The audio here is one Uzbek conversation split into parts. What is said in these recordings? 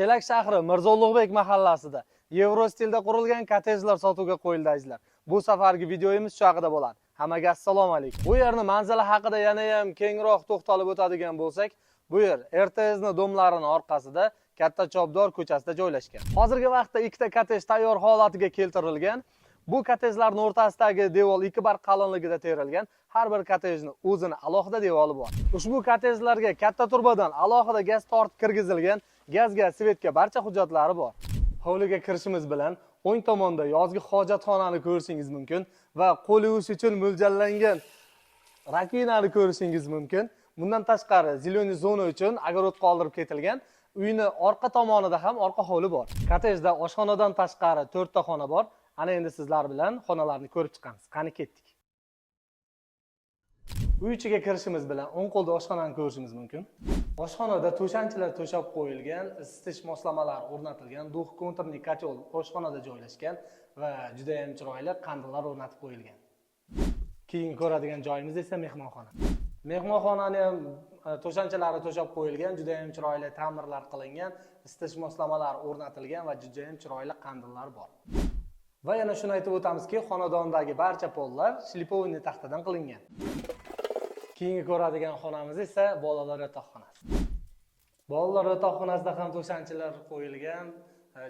Chelak shahri Mirzo Ulug'bek mahallasida Yevrostilda qurilgan kottejlar sotuvga qo'yildi azizlar. Bu safargi videomiz shu haqida bo'ladi. Hammaga assalomu alaykum. Bu yerning manzili haqida yana ham kengroq to'xtalib o'tadigan bo'lsak, bu yer RTS'ning domlarining orqasida Katta Chopdor ko'chasida joylashgan. Hozirgi vaqtda ikkita kottej tayyor holatiga keltirilgan. Bu kottejlarning o'rtasidagi devor 2 bar qalinligida terilgan. Har bir kottejning o'zini alohida devori bor. Ushbu kottejlarga katta turbadan alohida gaz tortib kirgizilgan. Gazga, svetga barcha hujjatlari bor. Hovliga kirishimiz bilan o'ng tomonda yozgi hojatxonani ko'rishingiz mumkin va qo'l yuvish uchun mo'ljallangan rakinani ko'rishingiz mumkin. Bundan tashqari ziloniy zona uchun огород qoldirib ketilgan. Uyning orqa tomonida ham orqa hovli bor. Kottejda oshxonadan tashqari 4 ta xona bor. Ana endi sizlar bilan xonalarni ko'rib chiqamiz. Qani ketdik. Uy ichiga kirishimiz bilan o'ng qo'lda oshxonani ko'rishimiz mumkin. Oshxonada to'shanchalar to'shab qo'yilgan, isitish moslamalari o'rnatilgan, duh konturli kotel oshxonada joylashgan va juda ham chiroyli qandillar o'rnatib qo'yilgan. Keyin ko'radigan joyimiz esa mehmonxona. Mehmonxonani ham to'shanchalari to'shab qo'yilgan, juda ham chiroyli ta'mirlar qilingan, isitish moslamalari o'rnatilgan va juda ham chiroyli qandillar bor. Va yana shuni aytib o'tamizki, xonadondagi barcha pollar shlipovniy taxtadan qilingan. Keyingi ko'radigan xonamiz esa bolalar yotoqxonasi. Bolalar yotoqxonasida ham to'shanchalar qo'yilgan,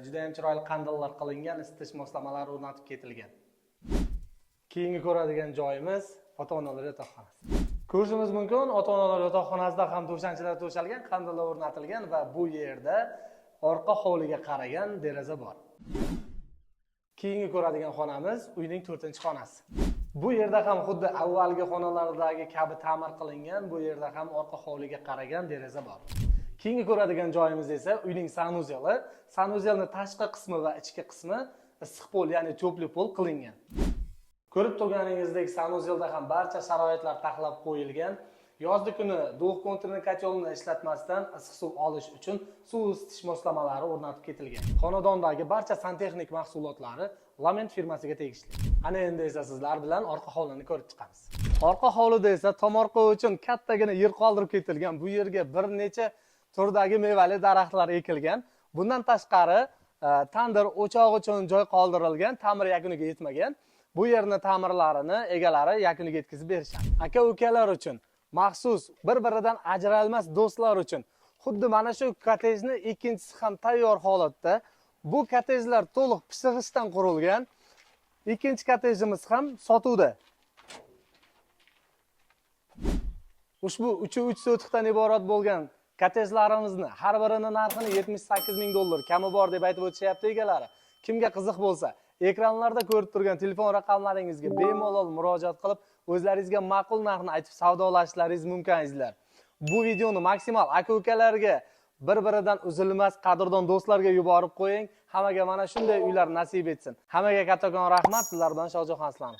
juda ham chiroyli qandillar qilingan, isitish moslamalari o'rnatib ketilgan. Keyingi ko'radigan joyimiz ota-onalar yotoqxonasi. Ko'rishimiz mumkin, ota-onalar yotoqxonasida ham to'shanchalar to'shalgan, qandillar o'rnatilgan va bu yerda orqa hovliga qaragan deraza bor. Keyingi ko'radigan xonamiz uyning 4-xonasi. Bu yerda ham xuddi avvalgi xonalardagi kabi ta'mir qilingan, bu yerda ham orqa hovliga qaragan deraza bor. Keyingi ko'radigan joyimiz esa uyning sanuzeli. Sanuzelning tashqi qismi va ichki qismi issiq pol, ya'ni to'pli pol qilingan. Ko'rib turganingizdek, sanuzelda ham barcha sharoitlar taxlab qo'yilgan. Yozda kuni duh konturli kotelni ishlatmasdan issiq suv olish uchun suv isitish moslamalari o'rnatib ketilgan. Xonadondagi barcha santexnik mahsulotlari Lament firmasiga tegishli. Ana endi esa sizlar bilan orqa hovlini ko'rib chiqamiz. Orqa hovlida esa tomorqa uchun kattagina yer qoldirib ketilgan. Bu yerga bir necha turdagi mevali daraxtlar ekilgan. Bundan tashqari tandir, o'choq uchun joy qoldirilgan, ta'mir yakuniga yetmagan. Bu yerning ta'mirlarini egalari yakuniga yetkazib berishadi. Aka-ukalar uchun, maxsus bir-biridan ajralmas do'stlar uchun xuddi mana shu kottejning ikkinchisi ham tayyor holatda. Bu kottejlar to'liq pishig'ishdan qurilgan. Ikkinchi kottejimiz ham sotuvda. Ushbu 3 sotixdan iborat bo'lgan kottejlarimizni har birining narxini $78,000 kami bor deb aytib o'tishyapti egalari. Kimga qiziq bo'lsa, ekranlarda ko'rib turgan telefon raqamlaringizga bemalol murojaat qilib, o'zlaringizga ma'qul narxni aytib savdolashlaringiz mumkin azizlar. Bu videoni maksimal aka-ukalarga, bir-biridan uzilmas qadrdon do'stlarga yuborib qo'ying. Hammaga mana shunday uylar nasib etsin. Hammaga kattakon rahmat. Sizlar bilan Shohjahon Aslanov.